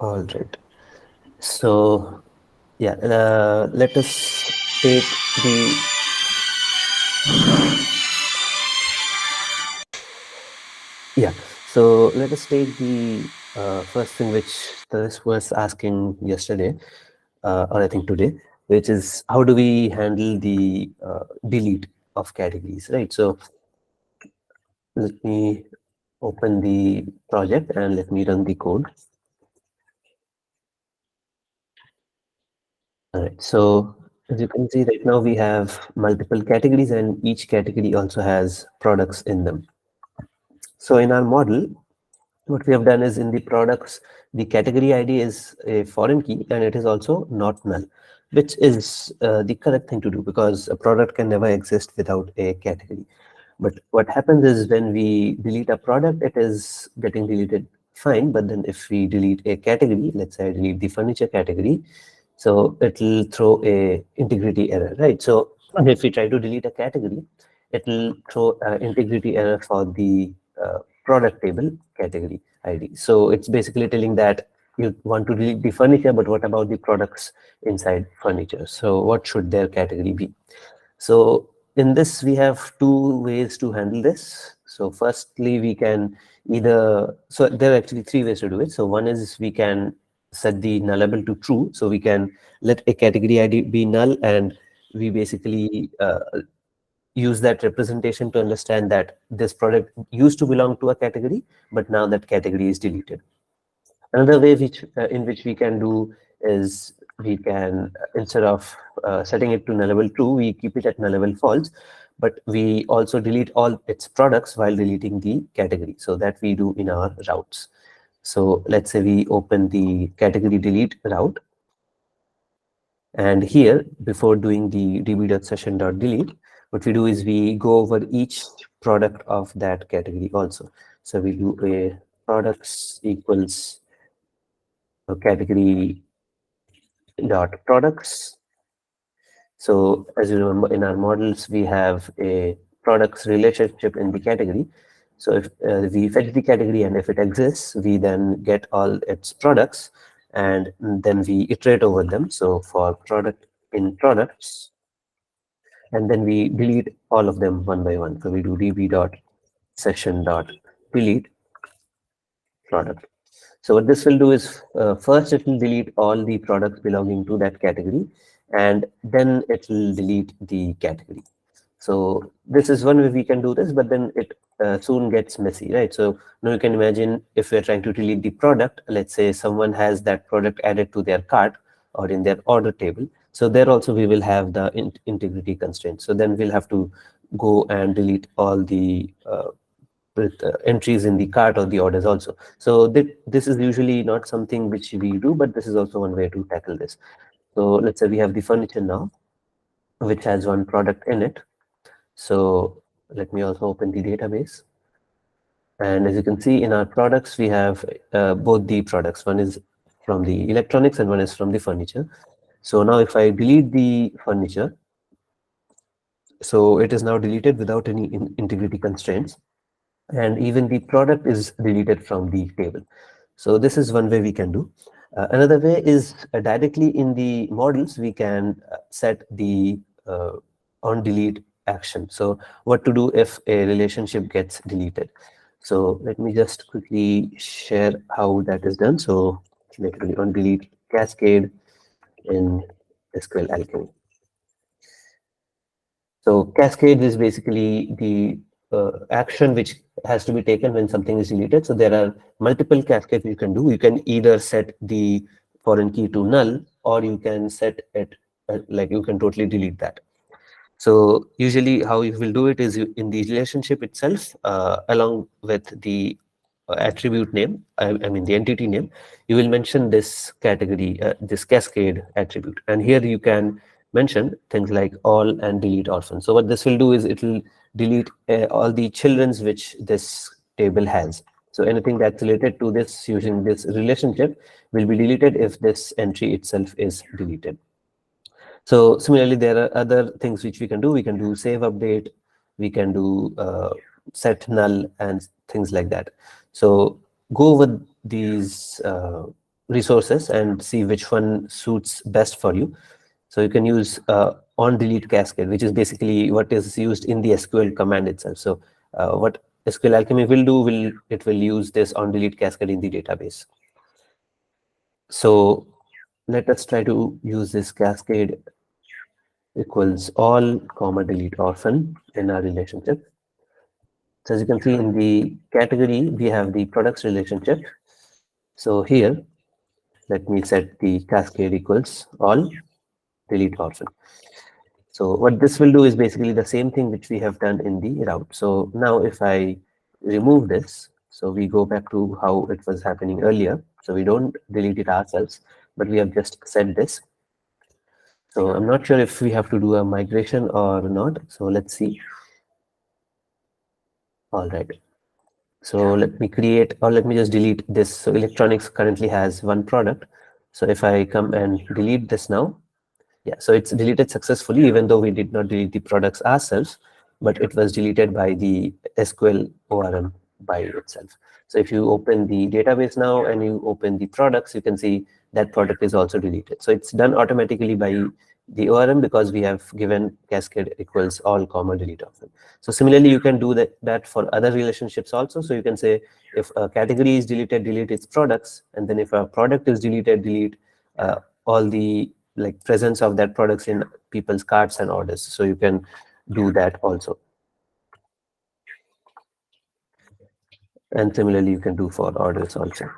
All right. So, yeah, let us take the yeah. So let us take the first thing which this was asking yesterday, or I think today, which is how do we handle the delete of categories, right? So let me open the project and let me run the code. All right. So as you can see right now, we have multiple categories, and each category also has products in them. So in our model, what we have done is in the products, the category ID is a foreign key and it is also not null, which is the correct thing to do because a product can never exist without a category. But what happens is when we delete a product, it is getting deleted fine. But then if we delete a category, let's say I delete the furniture category, so it will throw a integrity error, right? So if we try to delete a category, it will throw an integrity error for the product table category ID. So it's basically telling that you want to delete the furniture, but what about the products inside furniture? So what should their category be? So in this, we have two ways to handle this. So firstly, we can so there are actually three ways to do it. So one is we can set the nullable to true. So we can let a category ID be null, and we basically use that representation to understand that this product used to belong to a category, but now that category is deleted. Another way in which we can do is we can, instead of setting it to nullable true, we keep it at nullable false, but we also delete all its products while deleting the category. So that we do in our routes. So let's say we open the category delete route. And here, before doing the db.session.delete, what we do is we go over each product of that category also. So we do a products equals category dot products. So as you remember, in our models, we have a products relationship in the category. So if we fetch the category and if it exists, we then get all its products and then we iterate over them. So for product in products, and then we delete all of them one by one. So we do db.session.delete product. So what this will do is first it will delete all the products belonging to that category, and then it will delete the category. So this is one way we can do this, but then it soon gets messy, right? So now you can imagine if we're trying to delete the product, let's say someone has that product added to their cart or in their order table. So there also we will have the integrity constraint. So then we'll have to go and delete all the with entries in the cart or the orders also. So this is usually not something which we do, but this is also one way to tackle this. So let's say we have the furniture now, which has one product in it. So let me also open the database. And as you can see in our products, we have both the products. One is from the electronics and one is from the furniture. So now if I delete the furniture, so it is now deleted without any integrity constraints. And even the product is deleted from the table. So this is one way we can do. Another way is directly in the models, we can set the on delete action. So what to do if a relationship gets deleted. So let me just quickly share how that is done. So literally on delete cascade in SQL Alchemy. So cascade is basically the action which has to be taken when something is deleted. So there are multiple cascades you can do. You can either set the foreign key to null, or you can set it like you can totally delete that. So usually how you will do it is in the relationship itself, along with the attribute name, I mean the entity name, you will mention this category, this cascade attribute. And here you can mention things like all and delete orphan. So what this will do is it will delete all the children's which this table has. So anything that's related to this using this relationship will be deleted if this entry itself is deleted. So similarly, there are other things which we can do. We can do save update, we can do set null and things like that. So go with these resources and see which one suits best for you. So you can use on delete cascade, which is basically what is used in the SQL command itself. So what SQL Alchemy will do, it will use this on delete cascade in the database. So let us try to use this cascade equals all comma delete orphan in our relationship. So as you can see in the category, we have the products relationship. So here, let me set the cascade equals all delete orphan. So what this will do is basically the same thing which we have done in the route. So now if I remove this, so we go back to how it was happening earlier. So we don't delete it ourselves, but we have just set this. So I'm not sure if we have to do a migration or not. So let's see. All right. So let me create, or let me just delete this. So electronics currently has one product. So if I come and delete this now, yeah, so it's deleted successfully, even though we did not delete the products ourselves, but it was deleted by the SQL ORM by itself. So if you open the database now and you open the products, you can see that product is also deleted. So it's done automatically by the ORM because we have given cascade equals all comma delete of them. So similarly, you can do that for other relationships also. So you can say if a category is deleted, delete its products, and then if a product is deleted, delete all the like presence of that products in people's carts and orders. So you can do that also. And similarly, you can do for orders also.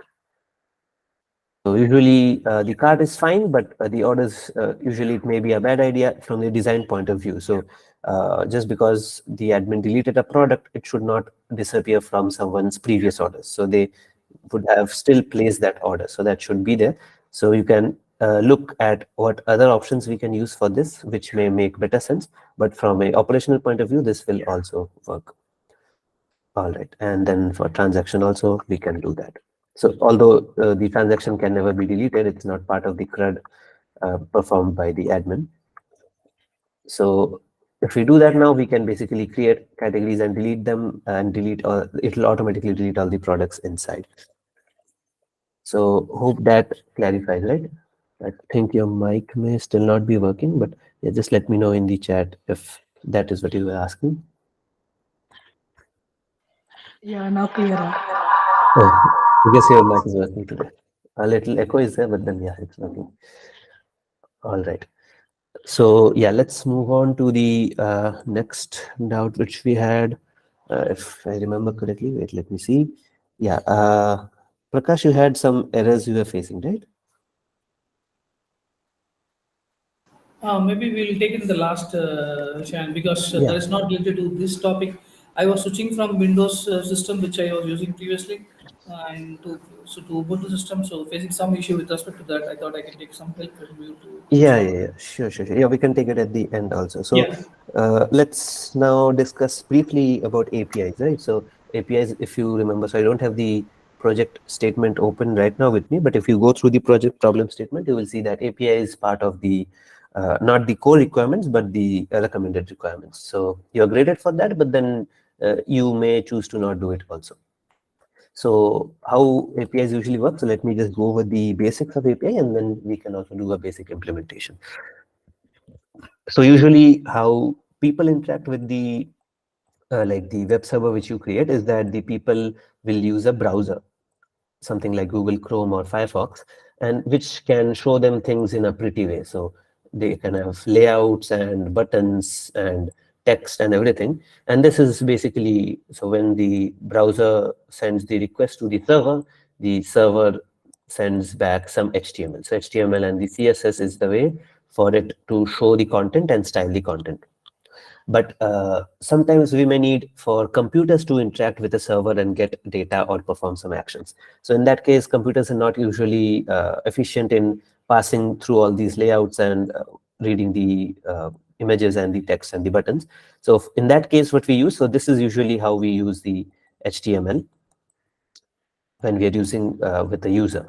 So usually the cart is fine, but the orders, usually it may be a bad idea from the design point of view. So just because the admin deleted a product, it should not disappear from someone's previous orders. So they would have still placed that order. So that should be there. So you can look at what other options we can use for this, which may make better sense. But from an operational point of view, this will also work. All right. And then for transaction also, we can do that. So although the transaction can never be deleted, it's not part of the CRUD performed by the admin. So if we do that now, we can basically create categories and delete them and delete, or it'll automatically delete all the products inside. So hope that clarifies, right? I think your mic may still not be working, but yeah, just let me know in the chat if that is what you were asking. Yeah, now clearer. Oh, I guess your mic is working today. A little echo is there, but then yeah, it's working. All right. So yeah, let's move on to the next doubt which we had. If I remember correctly, wait, let me see. Yeah, Prakash, you had some errors you were facing, right? Maybe we'll take it in the last Shan, because Yeah. that is not related to this topic. I was switching from Windows system which I was using previously and to Ubuntu system. So facing some issue with respect to that, I thought I can take some help from you to Yeah, solve yeah, it. yeah. Sure. Yeah, we can take it at the end also. So Yeah. let's now discuss briefly about APIs, right? So APIs, if you remember, so I don't have the project statement open right now with me, but if you go through the project problem statement, you will see that API is part of the, not the core requirements, but the recommended requirements. So you're graded for that, but then you may choose to not do it also. So how APIs usually work? So let me just go over the basics of API, and then we can also do a basic implementation. So usually how people interact with the like the web server which you create is that the people will use a browser, something like Google Chrome or Firefox, and which can show them things in a pretty way. So they can have layouts and buttons and text and everything. And this is basically, so when the browser sends the request to the server sends back some HTML. So HTML and the CSS is the way for it to show the content and style the content. But sometimes we may need for computers to interact with the server and get data or perform some actions. So in that case, computers are not usually efficient in passing through all these layouts and reading the images and the text and the buttons. So in that case, what we use, so this is usually how we use the HTML when we are using with the user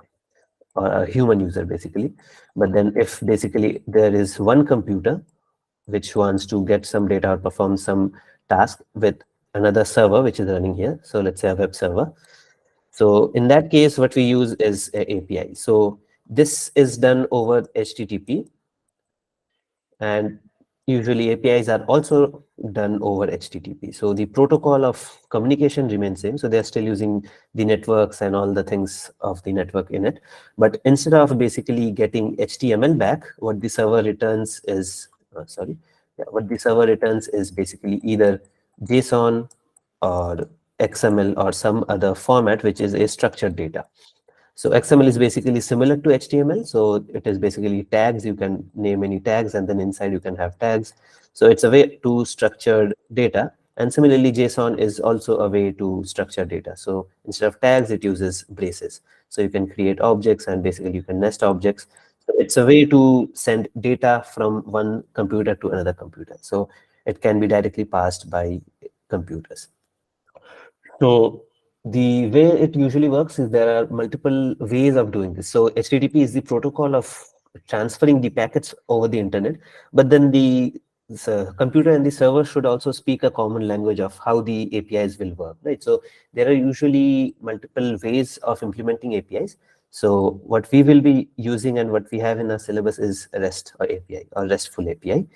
or a human user basically. But then if basically there is one computer which wants to get some data or perform some task with another server which is running here. So let's say a web server. So in that case, what we use is a API. So this is done over HTTP, and usually APIs are also done over HTTP. So the protocol of communication remains same. So they're still using the networks and all the things of the network in it. But instead of basically getting HTML back, what the server returns is, what the server returns is basically either JSON or XML or some other format, which is a structured data. So XML is basically similar to HTML. So it is basically tags. You can name any tags, and then inside you can have tags. So it's a way to structured data. And similarly, JSON is also a way to structure data. So instead of tags, it uses braces. So you can create objects, and basically you can nest objects. So it's a way to send data from one computer to another computer. So it can be directly passed by computers. So the way it usually works is there are multiple ways of doing this. So HTTP is the protocol of transferring the packets over the internet, but then the computer and the server should also speak a common language of how the APIs will work, right? So there are usually multiple ways of implementing APIs. So what we will be using and what we have in our syllabus is REST or API or RESTful API,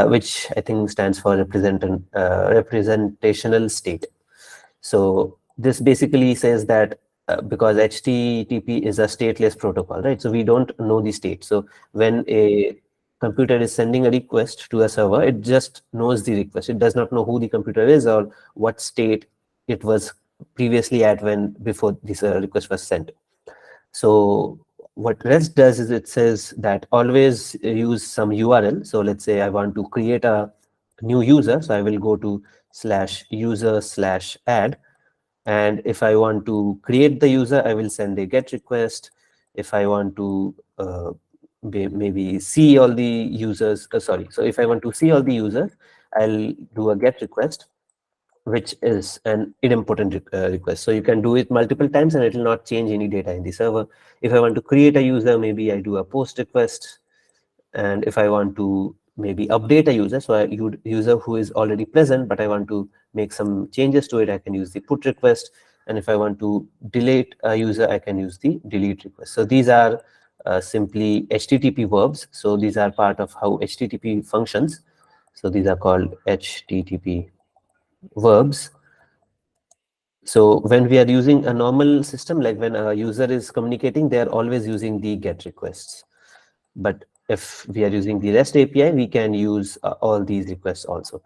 which I think stands for representational state. So this basically says that because HTTP is a stateless protocol, right? So we don't know the state. So when a computer is sending a request to a server, it just knows the request. It does not know who the computer is or what state it was previously at when before this request was sent. So what REST does is it says that always use some URL. So let's say I want to create a new user. So I will go to /user/add. And if I want to create the user, I will send a GET request. If I want to maybe see all the users, so if I want to see all the users, I'll do a GET request, which is an idempotent request. So you can do it multiple times and it will not change any data in the server. If I want to create a user, maybe I do a POST request. And if I want to maybe update a user, so a user who is already present, but I want to make some changes to it, I can use the PUT request. And if I want to delete a user, I can use the delete request. So these are simply HTTP verbs. So these are part of how HTTP functions. So these are called HTTP verbs. So when we are using a normal system, like when a user is communicating, they are always using the GET requests. But if we are using the REST API, we can use all these requests also.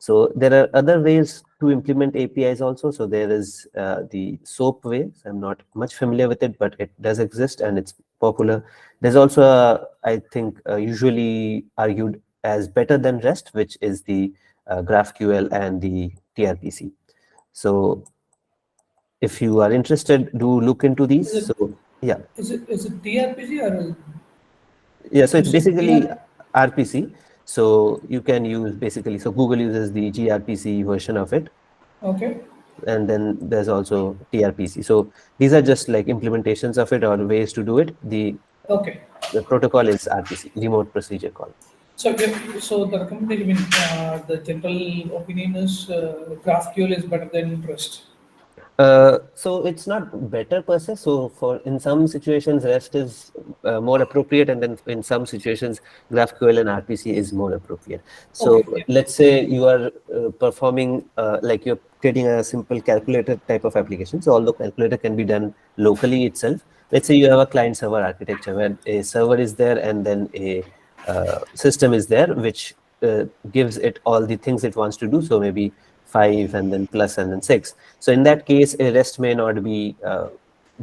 So there are other ways to implement APIs also. So there is the SOAP way. I'm not much familiar with it, but it does exist and it's popular. There's also, I think, usually argued as better than REST, which is the GraphQL and the TRPC. So if you are interested, do look into these. Is it So yeah. is it TRPG or Yeah, so it's is it basically TR? RPC. So you can use basically, so Google uses the gRPC version of it. Okay. And then there's also TRPC. So these are just like implementations of it or ways to do it. Okay. The protocol is RPC, remote procedure call. So, so the recommendation, the general opinion is GraphQL is better than REST. So it's not better per se. So for in some situations, REST is more appropriate, and then in some situations, GraphQL and RPC is more appropriate. So Okay. Yeah. let's say you are performing like you're creating a simple calculator type of application. So although calculator can be done locally itself, let's say you have a client-server architecture where a server is there and then a system is there, which gives it all the things it wants to do. So maybe 5 and then plus and then 6. So in that case, a REST may not be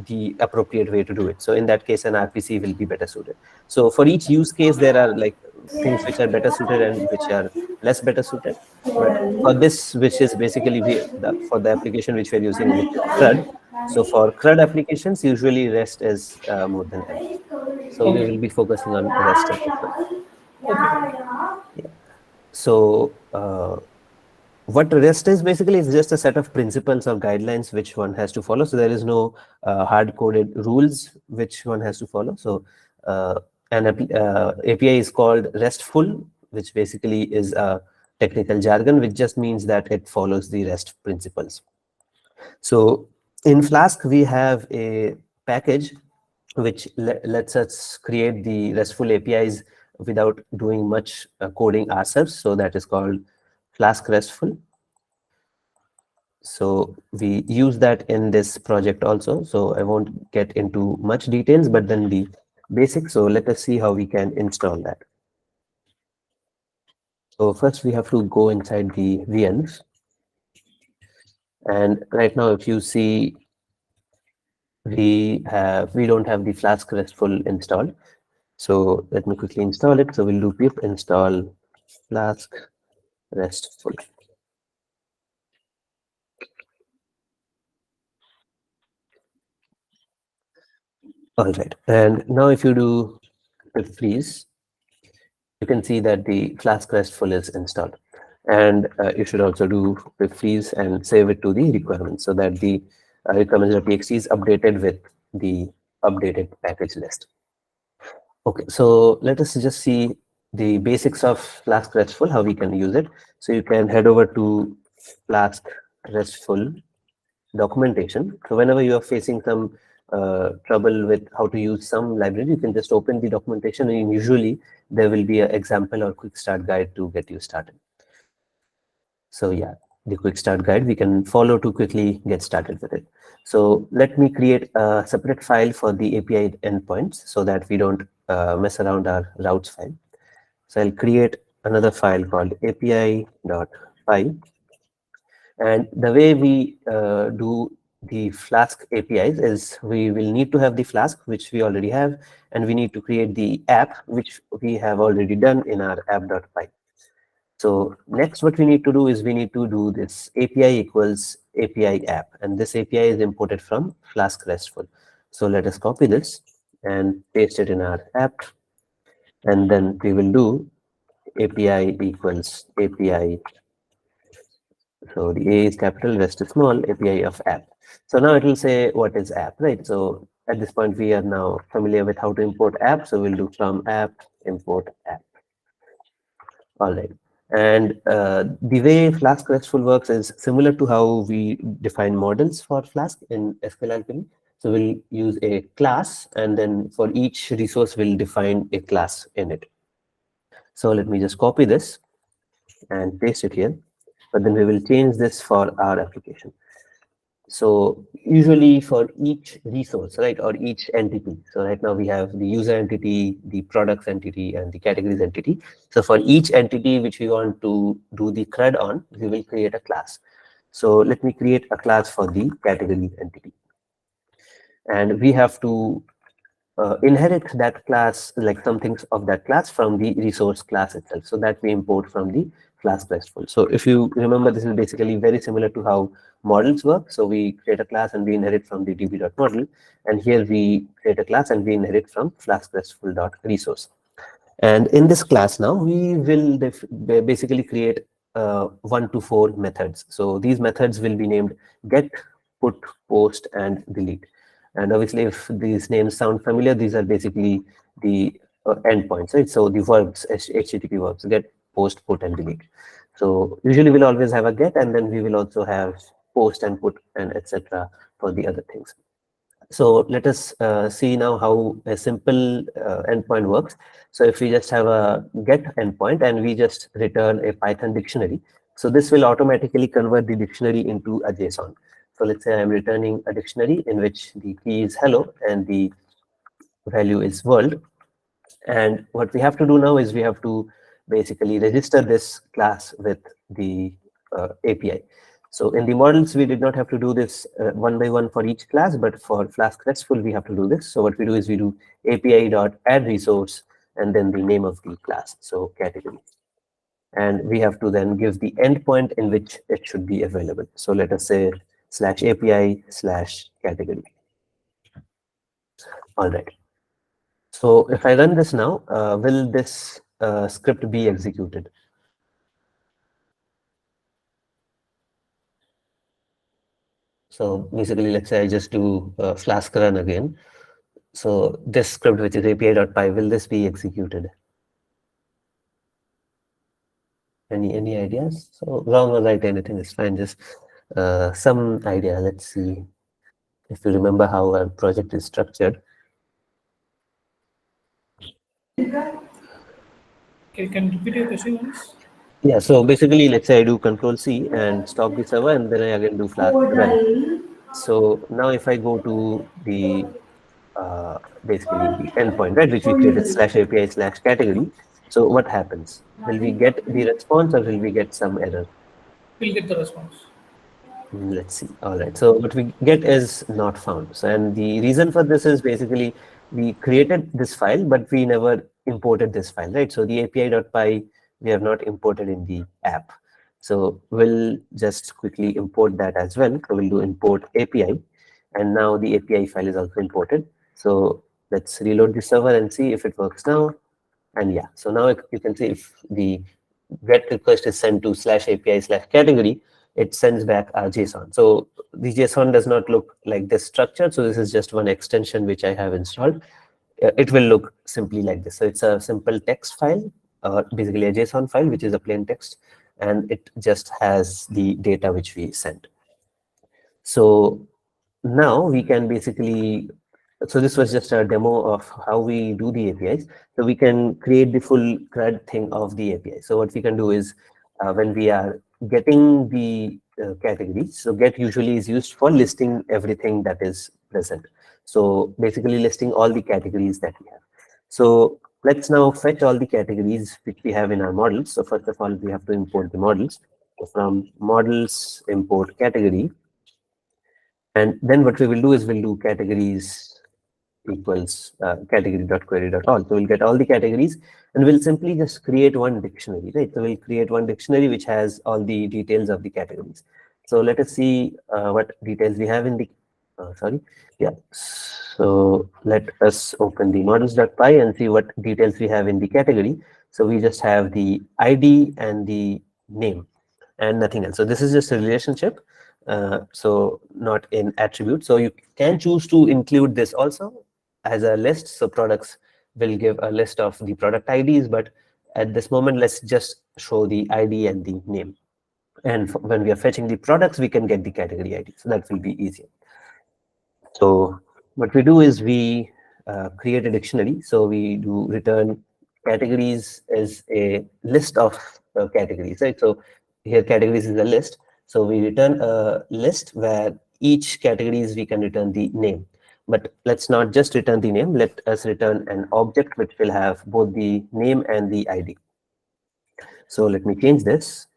the appropriate way to do it. So in that case, an RPC will be better suited. So for each use case, there are like things which are better suited and which are less better suited. But for this, which is basically for the application which we're using, which is CRUD. So for CRUD applications, usually REST is more than RPC. So we Okay. will be focusing on REST as of now. Okay. Yeah. So what REST is basically is just a set of principles or guidelines which one has to follow. So there is no hard-coded rules which one has to follow. So an API is called RESTful, which basically is a technical jargon, which just means that it follows the REST principles. So In Flask, we have a package which lets us create the RESTful APIs without doing much coding ourselves. So that is called Flask RESTful. So we use that in this project also. So I won't get into much details, but then the basics. So let us see how we can install that. So first we have to go inside the VNs. And right now, if you see, we don't have the Flask RESTful installed. So let me quickly install it. So we'll do pip install Flask RESTful. All right. And now if you do pip freeze, you can see that the Flask RESTful is installed. And you should also do pip freeze and save it to the requirements so that the requirements.txt is updated with the updated package list. Okay, so let us just see the basics of Flask RESTful, how we can use it. So you can head over to Flask RESTful documentation. So whenever you are facing some trouble with how to use some library, you can just open the documentation, and usually there will be an example or quick start guide to get you started. So yeah, the quick start guide we can follow to quickly get started with it. So let me create a separate file for the API endpoints so that we don't mess around our routes file. So I'll create another file called api.py. And the way we do the Flask APIs is we will need to have the Flask, which we already have, and we need to create the app, which we have already done in our app.py. So next what we need to do is we need to do this API equals API app, and this API is imported from Flask RESTful. So let us copy this and paste it in our app, and then we will do API equals API. So the A is capital, rest is small, API of app. So now it will say what is app, right? So at this point we are now familiar with how to import app. So we'll do from app import app. All right. And the way Flask RESTful works is similar to how we define models for Flask in SQL Alchemy. So we'll use a class, and then for each resource, we'll define a class in it. So let me just copy this and paste it here. But then we will change this for our application. So usually for each resource, right, or each entity. So right now we have the user entity, the products entity, and the categories entity. So for each entity which we want to do the CRUD on, we will create a class. So let me create a class for the category entity. And we have to inherit that class, like some things of that class from the resource class itself. So that we import from the Flask RESTful. So if you remember, this is basically very similar to how models work. So we create a class and we inherit from the db.model. And here we create a class and we inherit from Flask RESTful.resource. And in this class now, we will basically create 1 to 4 methods. So these methods will be named get, put, post, and delete. And obviously, if these names sound familiar, these are basically the endpoints, right? So the verbs, HTTP verbs, get, post, put, and delete. So usually we'll always have a get, and then we will also have post and put and etc. for the other things. So let us see now how a simple endpoint works. So if we just have a get endpoint and we just return a Python dictionary, so this will automatically convert the dictionary into a JSON. So let's say I'm returning a dictionary in which the key is hello and the value is world. And what we have to do now is we have to basically register this class with the API. So in the models, we did not have to do this one by one for each class, but for Flask RESTful, we have to do this. So what we do is we do API.addResource and then the name of the class, so category. And we have to then give the endpoint in which it should be available. So let us say /API/category. All right. So if I run this now, will this script be executed? So basically, let's say I just do Flask run again. So this script, which is api.py, will this be executed? Any ideas? So wrong or right, anything is fine. Just some idea. Let's see. if you remember how our project is structured. Can you repeat your question once? Yeah, so basically, let's say I do Control C and stop the server, and then I again do flask run. So now if I go to the basically the endpoint, right, which we created /API/category. So what happens? Will we get the response or will we get some error? We'll get the response. Let's see. All right. So what we get is not found. So, and the reason for this is basically we created this file, but we never imported this file, right? So the API.py we have not imported in the app. So we'll just quickly import that as well. So we'll do import API, and now the API file is also imported. So let's reload the server and see if it works now. And yeah, so now you can see if the get request is sent to /API/category, it sends back our JSON. So the JSON does not look like this structure. So this is just one extension which I have installed. It will look simply like this. So it's a simple text file, basically a JSON file, which is a plain text, and it just has the data which we sent. So now we can basically, so this was just a demo of how we do the APIs. So we can create the full CRUD thing of the API. So what we can do is when we are getting the categories, so get usually is used for listing everything that is present. So basically listing all the categories that we have. So let's now fetch all the categories which we have in our models. So first of all, we have to import the models. So from models, import category. And then what we will do is we'll do categories equals category.query.all. So we'll get all the categories and we'll simply just create one dictionary, right? So we'll create one dictionary which has all the details of the categories. So let us see what details we have in the, sorry, yeah. So let us open the models.py and see what details we have in the category. So we just have the ID and the name and nothing else. So this is just a relationship. So not in attribute. So you can choose to include this also as a list. So products will give a list of the product IDs, but at this moment, let's just show the ID and the name. And when we are fetching the products, we can get the category ID. So that will be easier. So what we do is we create a dictionary. So we do return categories as a list of categories, right? So here categories is a list. So we return a list where each categories we can return the name. But let's not just return the name. Let us return an object which will have both the name and the ID. So let me change this.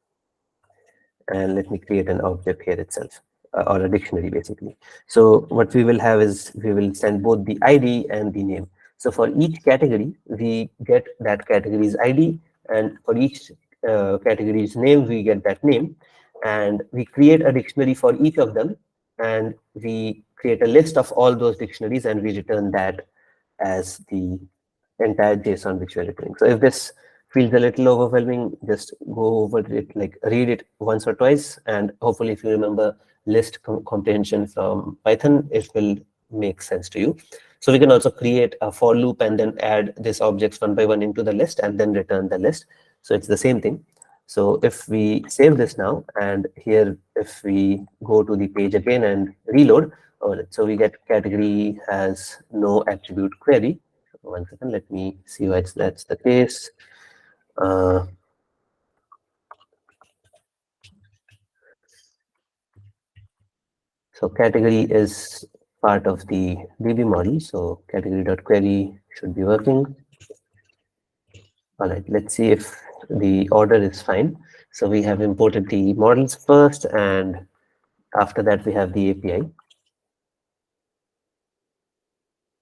And let me create an object here itself, or a dictionary basically. So what we will have is we will send both the ID and the name. So for each category, we get that category's ID, and for each category's name, we get that name. And we create a dictionary for each of them, and we create a list of all those dictionaries, and we return that as the entire JSON which we're returning. So if this feels a little overwhelming, just go over it, like read it once or twice, and hopefully if you remember list comprehension from Python, it will make sense to you. So we can also create a for loop and then add these objects one by one into the list and then return the list. So it's the same thing. So if we save this now, and here if we go to the page again and reload, so we get category has no attribute query. One second, let me see why that's the case. So category is part of the DB model. So category.query should be working. All right, let's see if the order is fine. So we have imported the models first, and after that we have the API.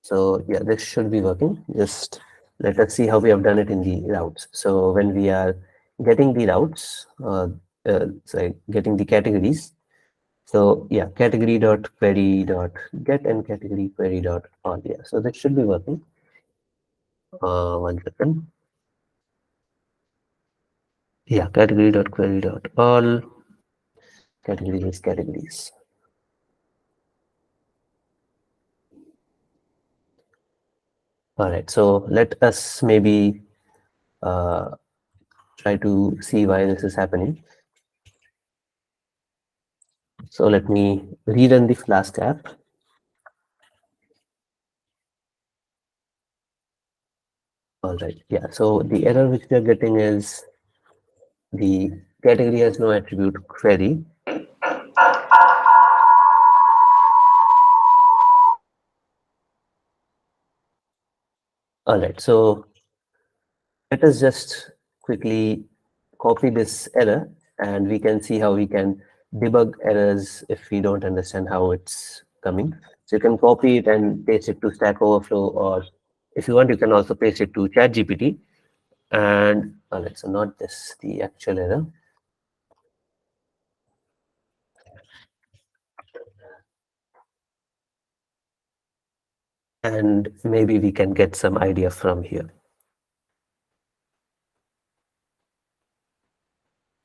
So yeah, this should be working. Just let us see how we have done it in the routes. So when we are getting the routes, sorry, getting the categories. So yeah, category.query.get and category query.all. Yeah, so that should be working. One second. Yeah, category.query.all. Categories is categories. All right, so let us maybe try to see why this is happening. So let me rerun the Flask app. All right. Yeah. So the error which we are getting is the category has no attribute query. All right. So let us just quickly copy this error and we can see how we can debug errors if we don't understand how it's coming. So you can copy it and paste it to Stack Overflow, or if you want, you can also paste it to ChatGPT. And all right, so not this, the actual error. And maybe we can get some idea from here.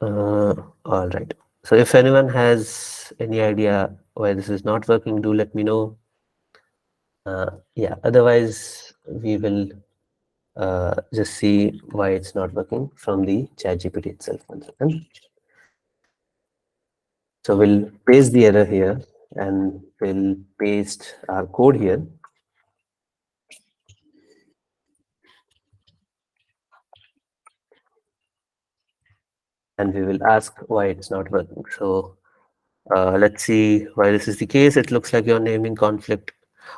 All right. So if anyone has any idea why this is not working, do let me know. Yeah, otherwise we will just see why it's not working from the ChatGPT itself. 1 second. So we'll paste the error here and we'll paste our code here. And we will ask why it's not working. So let's see why this is the case. It looks like you're naming conflict.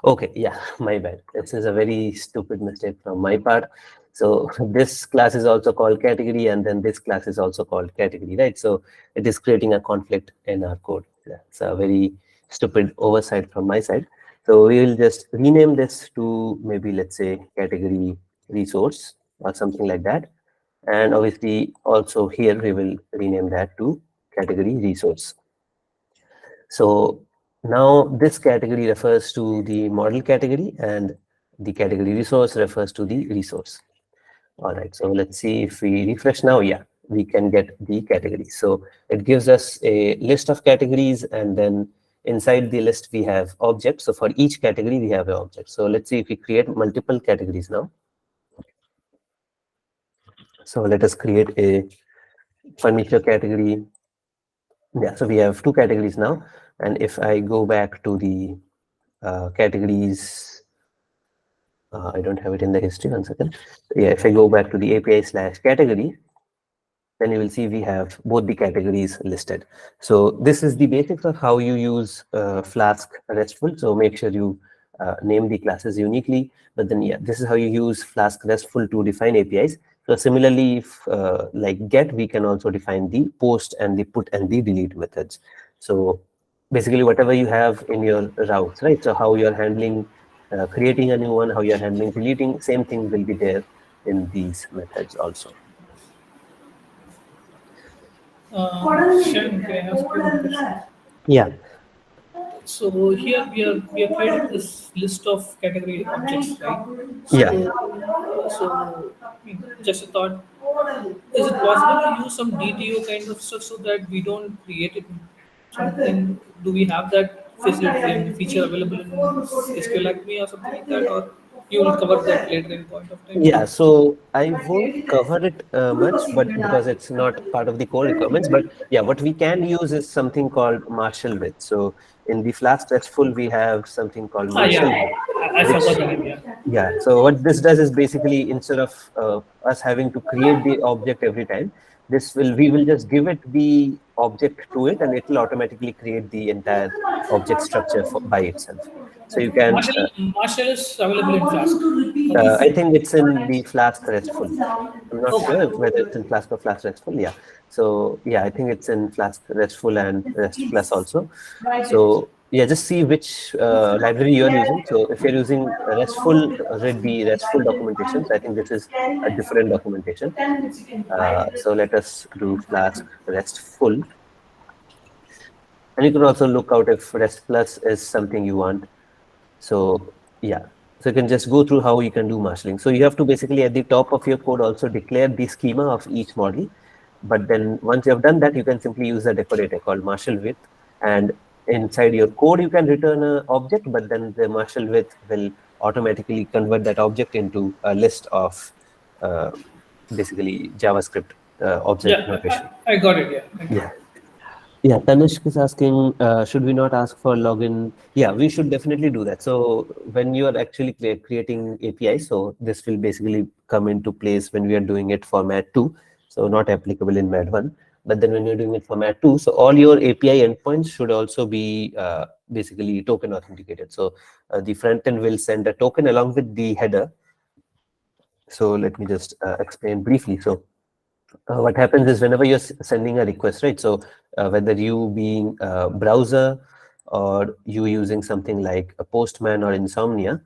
Okay, yeah, my bad. This is a very stupid mistake from my part. So this class is also called category, and then this class is also called category, right? So it is creating a conflict in our code. It's a very stupid oversight from my side. So we will just rename this to maybe, let's say, category resource or something like that. And obviously also here we will rename that to category resource. So now this category refers to the model category and the category resource refers to the resource. All right, so let's see if we refresh now. Yeah, we can get the category. So it gives us a list of categories, and then inside the list we have objects. So for each category we have an object. So let's see if we create multiple categories now. So let us create a furniture category. Yeah, so we have two categories now. And if I go back to the categories, I don't have it in the history, 1 second. Yeah, if I go back to the API/category, then you will see we have both the categories listed. So this is the basics of how you use Flask RESTful. So make sure you name the classes uniquely. But then, yeah, this is how you use Flask RESTful to define APIs. So similarly, if, like get, we can also define the post and the put and the delete methods. So basically, whatever you have in your routes, right? So how you're handling creating a new one, how you're handling deleting, same thing will be there in these methods also. Shan, can I ask you one question? Yeah. So here we are creating this list of category objects, right? Yeah. I mean, just a thought. Is it possible to use some DTO kind of stuff so that we don't create it something? Do we have that facility and feature available in SQL Acme or something like that, or you will cover that later in point of time? Yeah, so I won't cover it much, but because it's not part of the core requirements. But yeah, what we can use is something called marshal width. So in the Flask RESTful, we have something called Ah, yeah, marshal width, I forgot which the name. Yeah. yeah. So what this does is basically instead of us having to create the object every time, we will just give it the object to it, and it will automatically create the entire object structure by itself. So you can Marshall is available in Flask. I think it's in the Flask RESTful. I'm not sure Okay. whether it's in Flask or Flask RESTful. Yeah. So yeah, I think it's in Flask RESTful and REST Plus also. So yeah, just see which library you're using. So if you're using RESTful, read the RESTful documentation. So I think this is a different documentation. So let us do Flask RESTful. And you can also look out if REST Plus is something you want. So yeah, so you can just go through how you can do marshaling. So you have to basically at the top of your code also declare the schema of each model. But then once you have done that, you can simply use a decorator called marshal width. And inside your code, you can return an object, but then the marshal width will automatically convert that object into a list of basically JavaScript object Yeah, notation. I got it. Yeah. Thank you. Yeah. Yeah, Tanishk is asking, should we not ask for login? Yeah, we should definitely do that. So when you are actually creating API, so this will basically come into place when we are doing it for Mat2, so not applicable in Mat1. But then when you're doing it for Mat2, so all your API endpoints should also be basically token authenticated. So the front end will send a token along with the header. So let me just explain briefly. So what happens is whenever you're sending a request, right? So whether you being a browser or you using something like a Postman or Insomnia,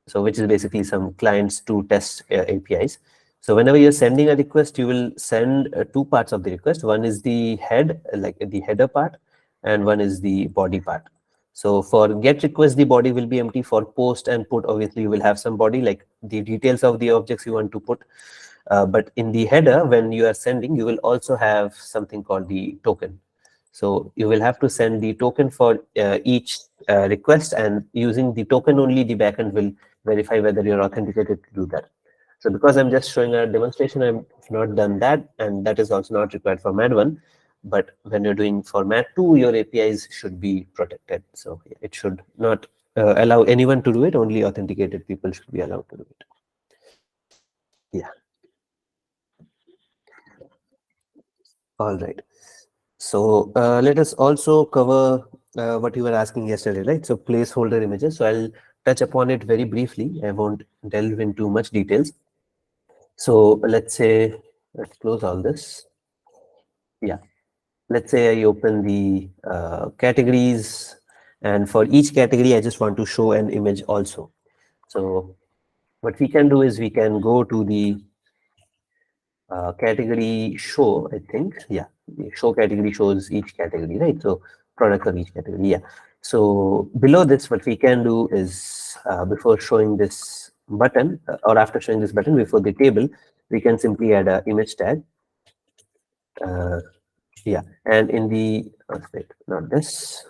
so which is basically some clients to test APIs. So whenever you're sending a request, you will send two parts of the request. One is the head, like the header part, and one is the body part. So for get request, the body will be empty. For post and put, obviously you will have some body, like the details of the objects you want to put. But in the header, when you are sending, you will also have something called the token. So you will have to send the token for each request, and using the token only, the backend will verify whether you're authenticated to do that. So because I'm just showing a demonstration, I've not done that, and that is also not required for Mat1. But when you're doing for Mat2, your APIs should be protected. So it should not allow anyone to do it. Only authenticated people should be allowed to do it. Yeah. All right. So let us also cover what you were asking yesterday, right? So placeholder images. So I'll touch upon it very briefly. I won't delve into much details. So let's say, let's close all this. Yeah. Let's say I open the categories, and for each category, I just want to show an image also. So what we can do is we can go to the category show, I think. Yeah, the show category shows each category, right? So product of each category. Yeah. So below this, what we can do is before showing this button or after showing this button before the table, we can simply add a image tag. Yeah, and in the wait, not this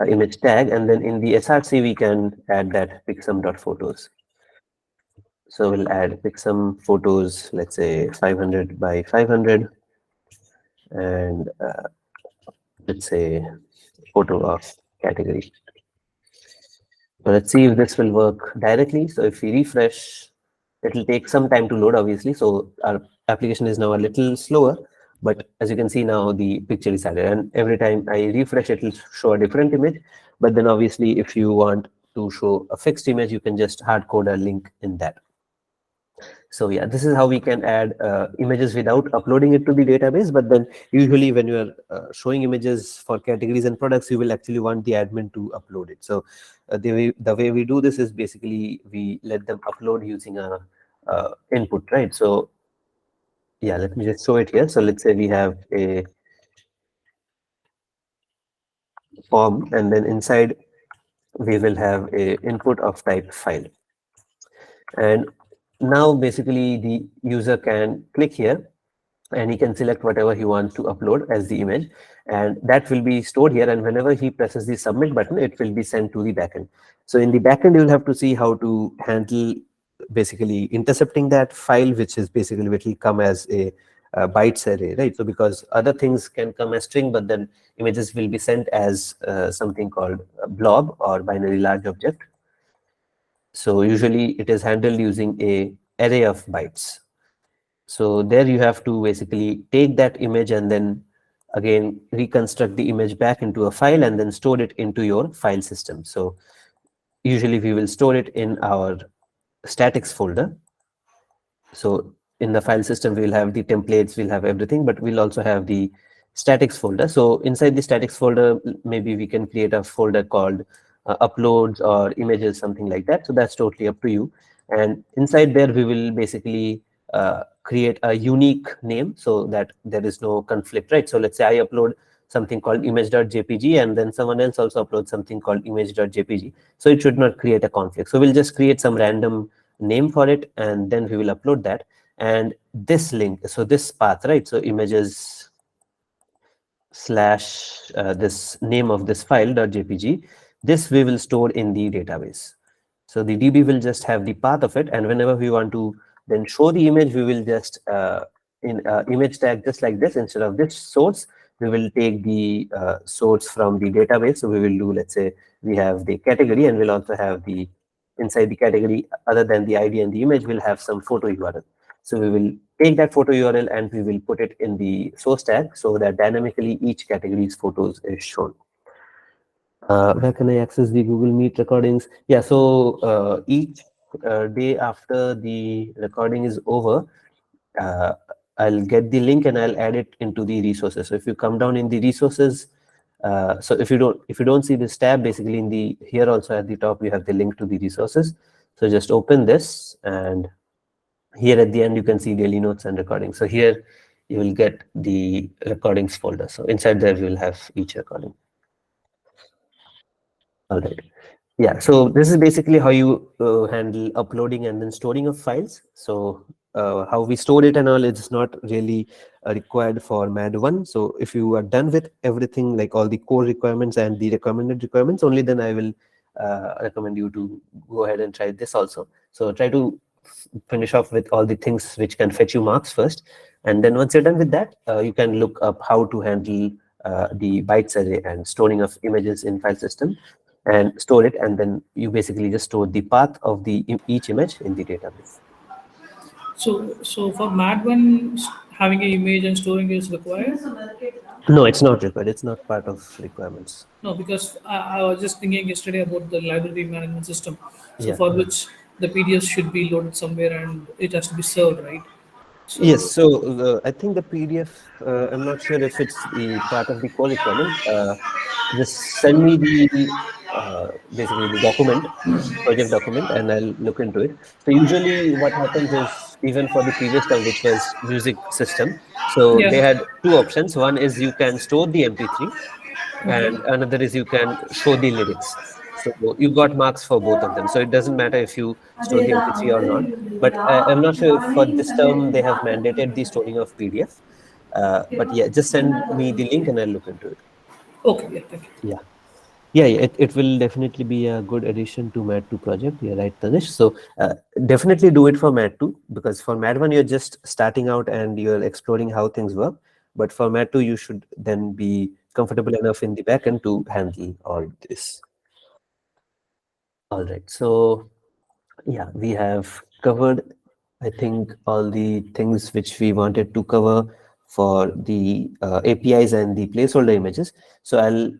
image tag, and then in the src we can add that pixum.photos. So we'll add pixum photos, let's say 500 by 500, and let's say photo of category. So let's see if this will work directly. So if we refresh, it will take some time to load, obviously. So our application is now a little slower, but as you can see now, the picture is added. And every time I refresh, it will show a different image. But then obviously, if you want to show a fixed image, you can just hard code a link in that. So yeah, this is how we can add images without uploading it to the database. But then usually when you are showing images for categories and products, you will actually want the admin to upload it. So the way we do this is basically we let them upload using a input, right? So yeah, let me just show it here. So let's say we have a form, and then inside we will have a input of type file. And now basically the user can click here and he can select whatever he wants to upload as the image, and that will be stored here, and whenever he presses the submit button, it will be sent to the backend. So in the backend, you'll have to see how to handle basically intercepting that file, which is basically which will come as a bytes array, right? So because other things can come as string, but then images will be sent as something called a blob or binary large object. So usually it is handled using a array of bytes. So there you have to basically take that image and then again reconstruct the image back into a file and then store it into your file system. So usually we will store it in our statics folder. So in the file system, we'll have the templates, we'll have everything, but we'll also have the statics folder. So inside the statics folder, maybe we can create a folder called uploads or images, something like that. So that's totally up to you. And inside there, we will basically create a unique name so that there is no conflict, right? So let's say I upload something called image.jpg and then someone else also uploads something called image.jpg. So it should not create a conflict. So we'll just create some random name for it, and then we will upload that. And this link, so this path, right? So images slash this name of this file .jpg, this we will store in the database. So the DB will just have the path of it, and whenever we want to then show the image, we will just in image tag just like this, instead of this source, we will take the source from the database. So we will do, let's say, we have the category, and we'll also have the inside the category, other than the ID and the image, we'll have some photo URL. So we will take that photo URL and we will put it in the source tag so that dynamically each category's photos is shown. Where can I access the Google Meet recordings? Yeah, so each day after the recording is over, uh, I'll get the link and I'll add it into the resources. So if you come down in the resources, so if you don't see this tab, basically in the here also at the top you have the link to the resources. So just open this, and here at the end you can see daily notes and recordings. So here you will get the recordings folder. So inside there you will have each recording. All right. Yeah, so this is basically how you handle uploading and then storing of files. So how we store it and all, it's not really required for MAD1. So if you are done with everything, like all the core requirements and the recommended requirements, only then I will recommend you to go ahead and try this also. So try to finish off with all the things which can fetch you marks first. And then once you're done with that, you can look up how to handle the bytes array and storing of images in file system, and store it, and then you basically just store the path of the each image in the database. So for Mad1, having an image and storing is required. No, it's not required. It's not part of requirements. No, because I was just thinking yesterday about the library management system. So Yeah. for which the PDFs should be loaded somewhere and it has to be served, right? Yes. So So I think the PDF. I'm not sure if it's the part of the core requirement. Just send me the basically the document, project document, and I'll look into it. So usually, what happens is, even for the previous term, which was music system, so yeah, they had two options. One is you can store the MP3, okay. and another is you can show the lyrics. So you got marks for both of them. So it doesn't matter if you store the MP3 or not. But I'm not sure if for this term they have mandated the storing of PDF. But yeah, just send me the link and I'll look into it. Okay, yeah, thank you. Yeah. Yeah, it will definitely be a good addition to MAD2 project. You're right, Tanish. So definitely do it for MAD2, because for MAD1 you're just starting out and you're exploring how things work. But for MAD2 you should then be comfortable enough in the backend to handle all this. All right. So yeah, we have covered, I think, all the things which we wanted to cover for the APIs and the placeholder images. So I'll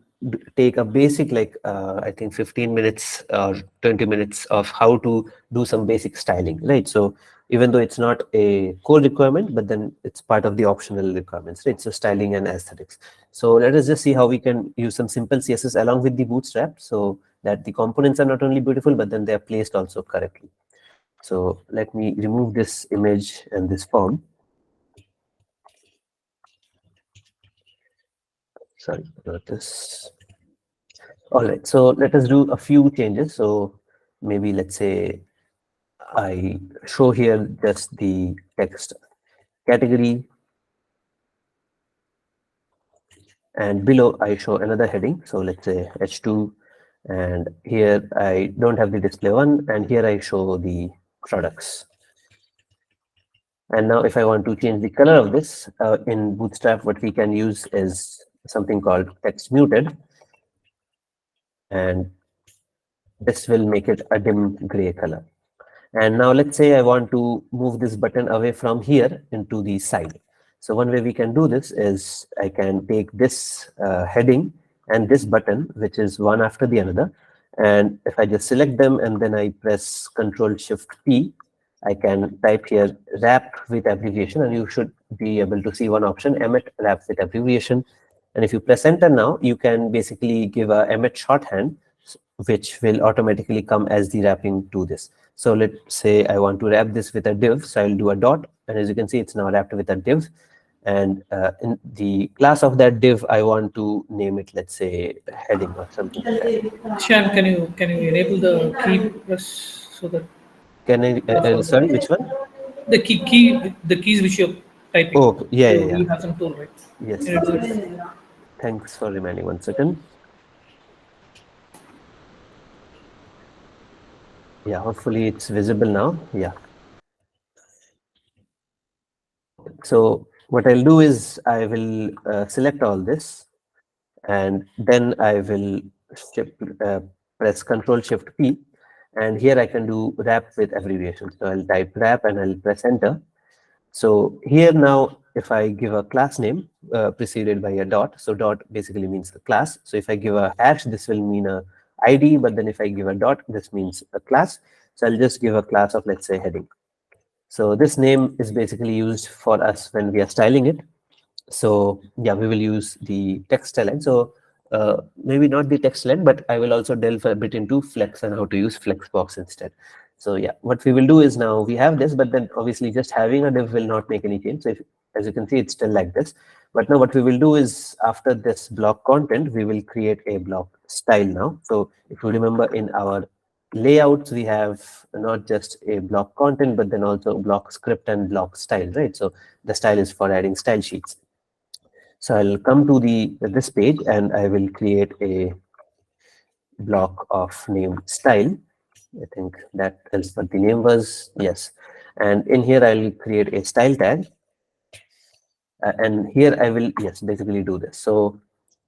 take a basic, like, I think 15 minutes or 20 minutes of how to do some basic styling, right? So even though it's not a core requirement, but then it's part of the optional requirements, right? So styling and aesthetics. So let us just see how we can use some simple CSS along with the Bootstrap, so that the components are not only beautiful, but then they're placed also correctly. So let me remove this image and this form. Sorry about this. All right, so let us do a few changes. So maybe let's say I show here just the text category, and below I show another heading. So let's say H2, and here I don't have the display one, and here I show the products. And now if I want to change the color of this, in Bootstrap, what we can use is something called text muted. And this will make it a dim gray color. And now let's say I want to move this button away from here into the side. So one way we can do this is I can take this heading and this button, which is one after the another. And if I just select them and then I press Control Shift P, I can type here wrap with abbreviation, and you should be able to see one option, emit wrap with abbreviation. And if you press enter now, you can basically give a emit shorthand, which will automatically come as the wrapping to this. So let's say I want to wrap this with a div. So I'll do a dot. And as you can see, it's now wrapped with a div. And in the class of that div, I want to name it, let's say, heading or something like that. Shan, can you enable the key press so that Can I, sorry, which one? the keys which you're typing. Oh, okay. Yeah, So yeah, yeah. you have some tool, right? Yes, Can you yes, do yes. it? Thanks for reminding. 1 second. Yeah, hopefully it's visible now. Yeah. So what I'll do is I will select all this, and then I will shift, press Control Shift P, and here I can do wrap with abbreviation. So I'll type wrap and I'll press enter. So here now, if I give a class name preceded by a dot, so dot basically means the class. So if I give a hash, this will mean a ID, but then if I give a dot, this means a class. So I'll just give a class of, let's say, heading. So this name is basically used for us when we are styling it. So yeah, we will use the text align. So maybe not the text align, but I will also delve a bit into flex and how to use flexbox instead. So yeah, what we will do is now we have this, but then obviously just having a div will not make any change. So if, as you can see, it's still like this. But now what we will do is after this block content, we will create a block style now. So if you remember in our layouts, we have not just a block content, but then also block script and block style, right? So the style is for adding style sheets. So I'll come to this page and I will create a block of name style. I think that is what the name was. Yes. And in here, I'll create a style tag. And here I will, yes, basically do this. So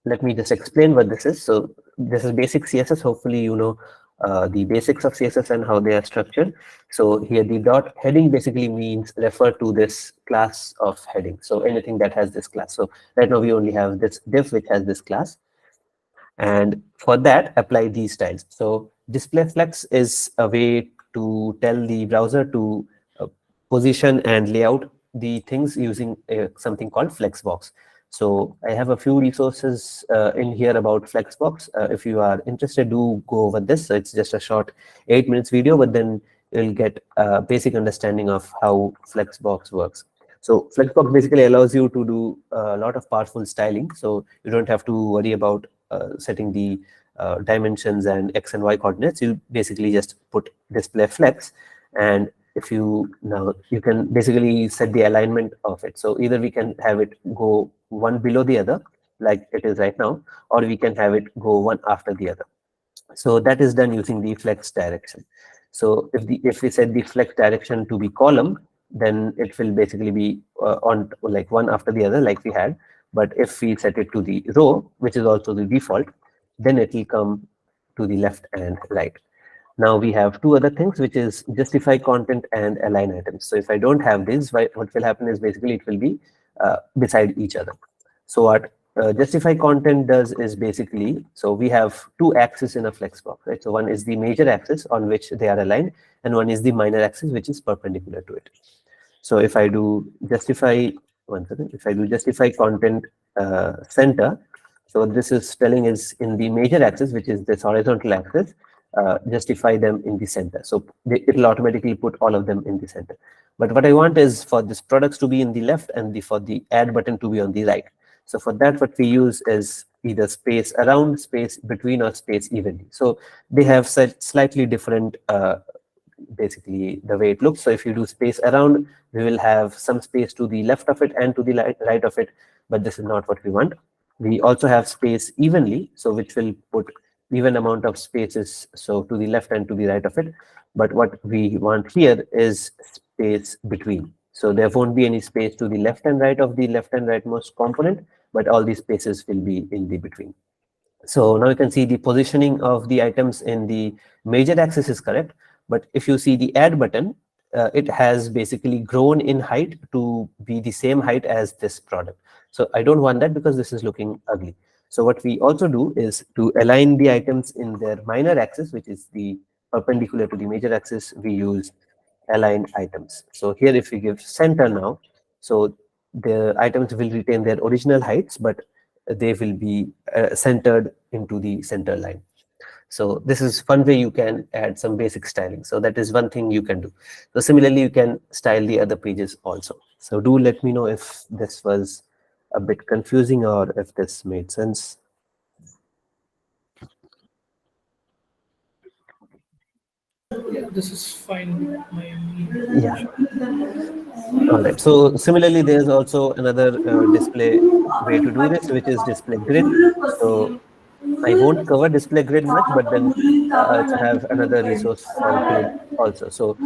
let me just explain what this is. So this is basic CSS. Hopefully, you know the basics of CSS and how they are structured. So here the dot heading basically means refer to this class of heading. So anything that has this class. So right now we only have this div which has this class. And for that, apply these styles. So display flex is a way to tell the browser to position and layout the things using something called flexbox. So I have a few resources in here about flexbox. If you are interested, do go over this. So it's just a short 8 minutes video, but then you'll get a basic understanding of how flexbox works. So flexbox basically allows you to do a lot of powerful styling. So you don't have to worry about setting the dimensions and X and Y coordinates. You basically just put display flex, and if you now you can basically set the alignment of it. So either we can have it go one below the other like it is right now, or we can have it go one after the other. So that is done using the flex direction. So if we set the flex direction to be column, then it will basically be on like one after the other like we had. But if we set it to the row, which is also the default, then it will come to the left and right. Now we have two other things, which is justify content and align items. So if I don't have this, what will happen is basically it will be beside each other. So what justify content does is basically, so we have two axes in a flexbox, right? So one is the major axis on which they are aligned, and one is the minor axis, which is perpendicular to it. So if I do justify, one second, if I do justify content center, so what this is telling is in the major axis, which is this horizontal axis, justify them in the center. So it will automatically put all of them in the center. But what I want is for this products to be in the left and for the add button to be on the right. So for that, what we use is either space around, space between, or space evenly. So they have slightly different basically the way it looks. So if you do space around, we will have some space to the left of it and to the right of it, but this is not what we want. We also have space evenly, so which will put even amount of spaces, so to the left and to the right of it. But what we want here is space between. So there won't be any space to the left and right of the left and rightmost component, but all these spaces will be in the between. So now you can see the positioning of the items in the major axis is correct. But if you see the add button, it has basically grown in height to be the same height as this product. So I don't want that because this is looking ugly. So what we also do is to align the items in their minor axis, which is the perpendicular to the major axis, we use align items. So here if we give center now, so the items will retain their original heights, but they will be centered into the center line. So this is one way you can add some basic styling. So that is one thing you can do. So similarly, you can style the other pages also. So do let me know if this was a bit confusing or if this made sense. Yeah, this is fine. Yeah. All right. So similarly, there's also another display way to do this, which is display grid. So I won't cover display grid much, but then I also have another resource for grid also. So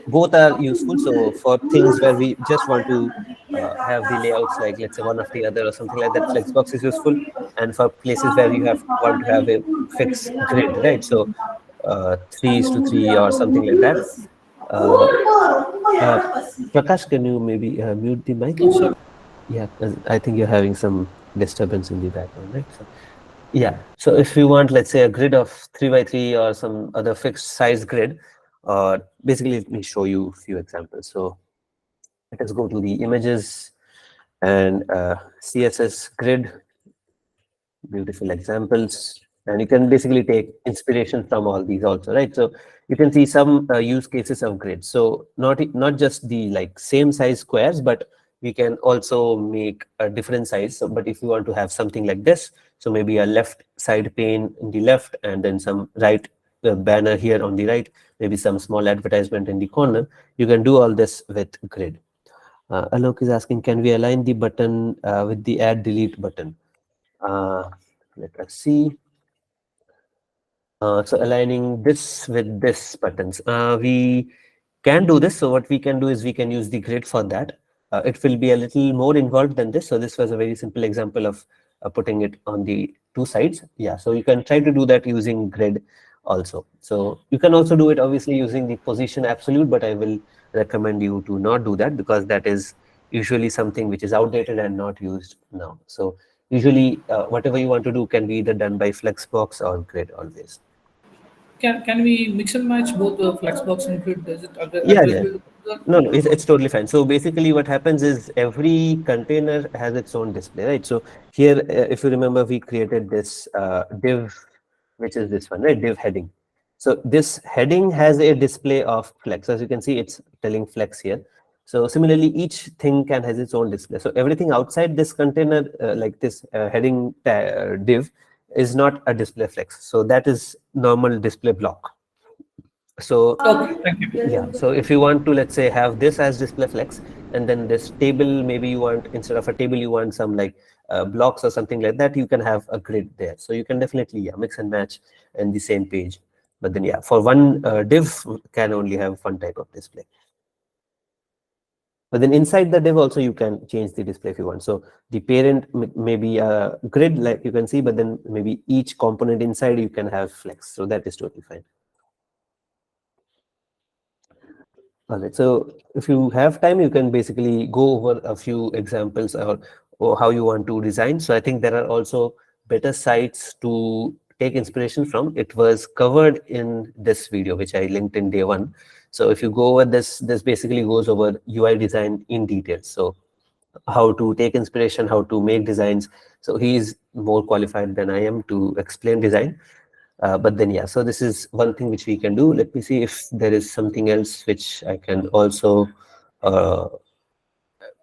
both are useful. So for things where we just want to have the layouts like, let's say, one of the other or something like that, Flexbox is useful. And for places where you have want to have a fixed grid, right? So 3:3 or something like that. Uh, uh, Prakash, can you maybe mute the mic? Oh, sorry. Yeah, because I think you're having some disturbance in the background, right? So yeah. So if you want, let's say, a grid of 3 by 3 or some other fixed size grid, basically, let me show you a few examples. So let us go to the images and CSS grid, beautiful examples. And you can basically take inspiration from all these also, right? So you can see some use cases of grids. So not just the like same size squares, but we can also make a different size. So, but if you want to have something like this, so maybe a left side pane in the left, and then some right banner here on the right, maybe some small advertisement in the corner, you can do all this with grid. Alok is asking, can we align the button with the add delete button? Uh, Let us see. So aligning this with this buttons, we can do this. So what we can do is we can use the grid for that. It will be a little more involved than this. So this was a very simple example of putting it on the two sides. Yeah, so you can try to do that using grid also. So you can also do it obviously using the position absolute, but I will recommend you to not do that because that is usually something which is outdated and not used now. So usually whatever you want to do can be either done by Flexbox or grid always. Can we mix and match both the Flexbox and Grid? Is it Yeah, yeah. advisable to do that? No, it's totally fine. So basically what happens is every container has its own display, right? So here, if you remember, we created this div, which is this one, right? Div heading. So this heading has a display of flex. As you can see, it's telling flex here. So similarly, each thing can has its own display. So everything outside this container, like this heading div, is not a display flex. So that is normal display block. So Okay, thank you. yeah, so if you want to, let's say, have this as display flex, and then this table, maybe you want, instead of a table, you want some like blocks or something like that, you can have a grid there. So you can definitely, yeah, mix and match in the same page. But then, yeah, for one div can only have one type of display. But then inside the div also, you can change the display if you want. So the parent may be a grid, like you can see, but then maybe each component inside you can have flex. So that is totally fine. All right. So if you have time, you can basically go over a few examples or how you want to design. So I think there are also better sites to take inspiration from. It was covered in this video, which I linked in day one. So if you go over this, this basically goes over UI design in detail. So how to take inspiration, how to make designs. So he is more qualified than I am to explain design. But then, yeah, so this is one thing which we can do. Let me see if there is something else which I can also uh,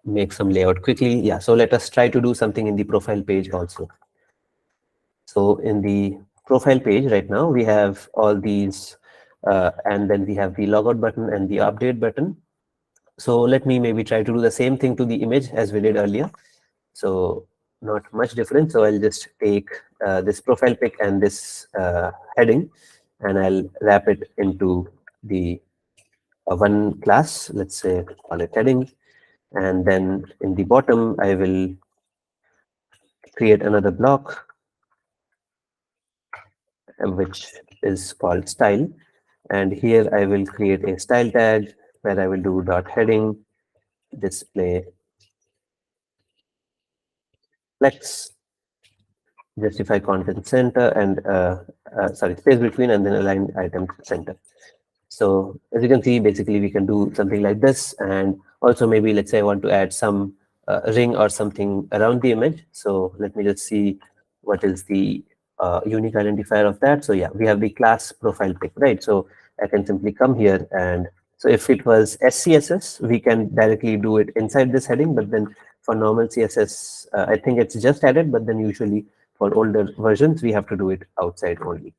make some layout quickly. Yeah, so let us try to do something in the profile page also. So in the profile page right now, we have all these, and then we have the logout button and the update button. So let me maybe try to do the same thing to the image as we did earlier. So not much different. So I'll just take this profile pic and this heading, and I'll wrap it into the one class. Let's say call it heading. And then in the bottom, I will create another block, which is called style. And here I will create a style tag where I will do dot heading display flex, justify content center, and sorry, space between, and then align item center. So as you can see, basically we can do something like this. And also maybe, let's say I want to add some ring or something around the image. So let me just see what is the unique identifier of that. So yeah, we have the class profile pic, right? So I can simply come here, and so if it was SCSS, we can directly do it inside this heading. But then for normal CSS, I think it's just added, but then usually for older versions, we have to do it outside only.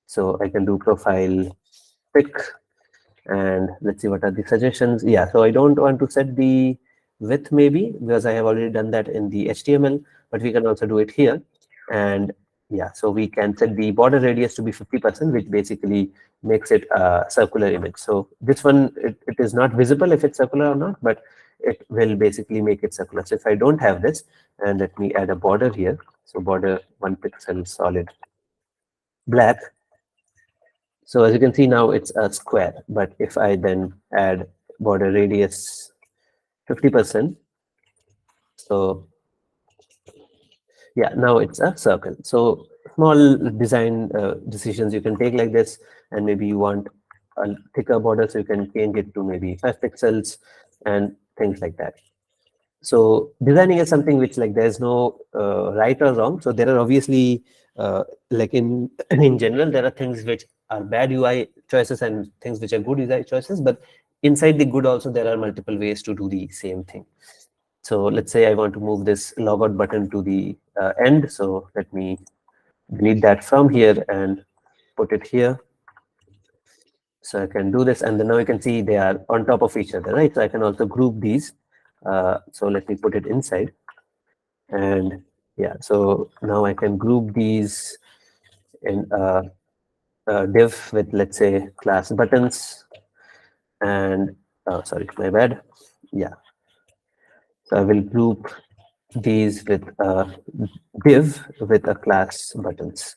So I can do profile pick, and let's see what are the suggestions. Yeah, so I don't want to set the width maybe because I have already done that in the HTML, but we can also do it here. And Yeah, so we can set the border radius to be 50%, which basically makes it a circular image. So this one, it is not visible if it's circular or not, but it will basically make it circular. So if I don't have this, and let me add a border here. So border 1 pixel solid black. So as you can see now it's a square, but if I then add border radius 50%, so yeah, now it's a circle. So small design decisions you can take like this, and maybe you want a thicker border, so you can change it to maybe 5 pixels and things like that. So designing is something which, like, there's no right or wrong. So there are obviously like in general there are things which are bad UI choices and things which are good UI choices, but inside the good also there are multiple ways to do the same thing. So let's say I want to move this logout button to the end. So let me delete that from here and put it here. So I can do this, and then now you can see they are on top of each other, right? So I can also group these. So let me put it inside. And yeah, so now I can group these in a div with, let's say, class buttons. And sorry, my bad. Yeah, so I will group these with a div with a class buttons.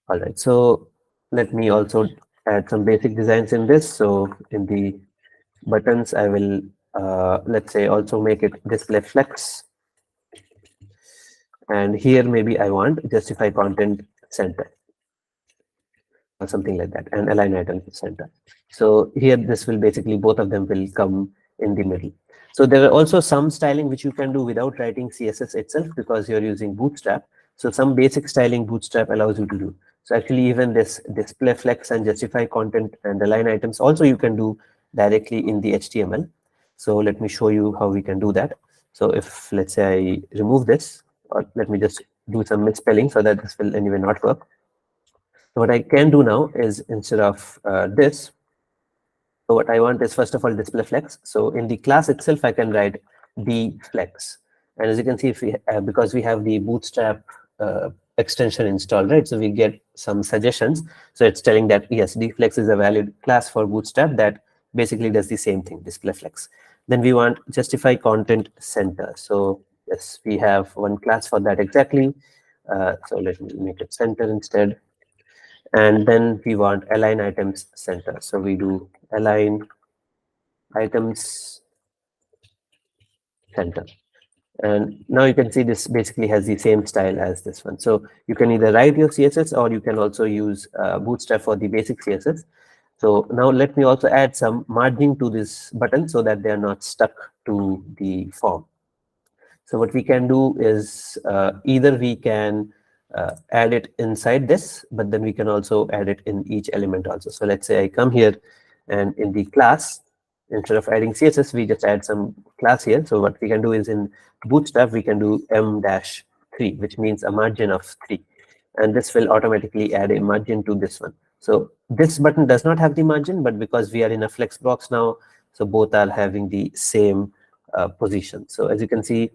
All right, so let me also add some basic designs in this. So in the buttons, I will, let's say, also make it display flex. And here maybe I want justify content center or something like that, and align item center. So here this will basically, both of them will come in the middle. So there are also some styling which you can do without writing CSS itself, because you're using Bootstrap. So some basic styling Bootstrap allows you to do. So actually even this display flex and justify content and align items also you can do directly in the HTML. So let me show you how we can do that. So if, let's say, I remove this, or let me just do some misspelling so that this will anyway not work. So what I can do now is, instead of this, so what I want is, first of all, display flex. So in the class itself, I can write the flex. And as you can see, if we because we have the Bootstrap extension installed, right? So we get some suggestions. So it's telling that, yes, the flex is a valid class for Bootstrap that basically does the same thing, display flex. Then we want justify content center. So yes, we have one class for that exactly. So let me make it center instead. And then we want align items center. So we do align items center. And now you can see this basically has the same style as this one. So you can either write your CSS, or you can also use Bootstrap for the basic CSS. So now let me also add some margin to this button so that they are not stuck to the form. So what we can do is, either we can add it inside this, but then we can also add it in each element also. So let's say I come here, and in the class, instead of adding CSS, we just add some class here. So what we can do is, in Bootstrap, we can do m-3, which means a margin of 3. And this will automatically add a margin to this one. So this button does not have the margin, but because we are in a flex box now, so both are having the same position. So as you can see,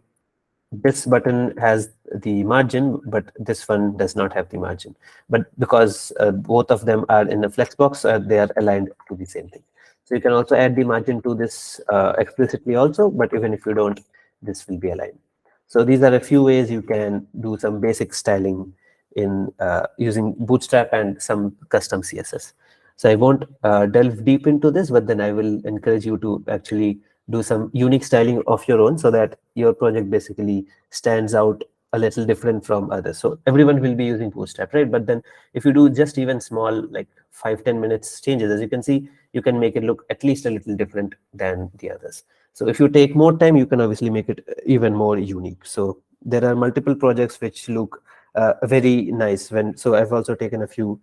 this button has the margin, but this one does not have the margin. But because both of them are in a flex box, they are aligned to the same thing. So you can also add the margin to this explicitly also, but even if you don't, this will be aligned. So these are a few ways you can do some basic styling in using Bootstrap and some custom CSS. So I won't delve deep into this, but then I will encourage you to actually do some unique styling of your own, so that your project basically stands out a little different from others. So everyone will be using Bootstrap, right? But then if you do just even small, like 5-10 minutes changes, as you can see, you can make it look at least a little different than the others. So if you take more time, you can obviously make it even more unique. So there are multiple projects which look very nice when, so I've also taken a few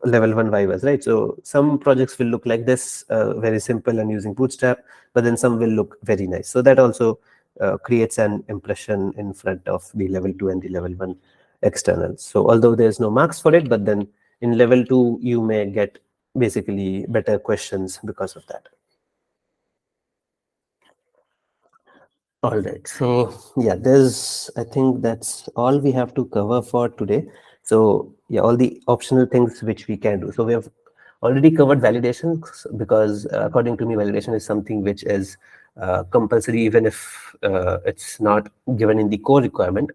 level 1 vivas, right? So some projects will look like this, very simple and using Bootstrap, but then some will look very nice. So that also creates an impression in front of the level 2 and the level 1 externals. So although there's no marks for it, but then in level 2, you may get basically better questions because of that. All right. So yeah, I think that's all we have to cover for today. So yeah, all the optional things which we can do. So we have already covered validation because according to me, validation is something which is compulsory even if it's not given in the core requirement.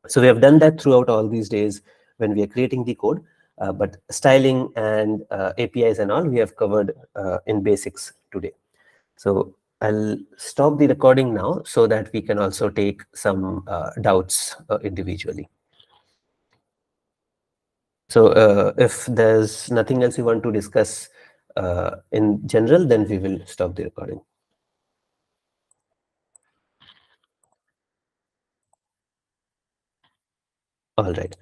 So we have done that throughout all these days when we are creating the code. But styling and APIs and all we have covered in basics today. So I'll stop the recording now so that we can also take some doubts individually. So if there's nothing else you want to discuss in general, then we will stop the recording. All right.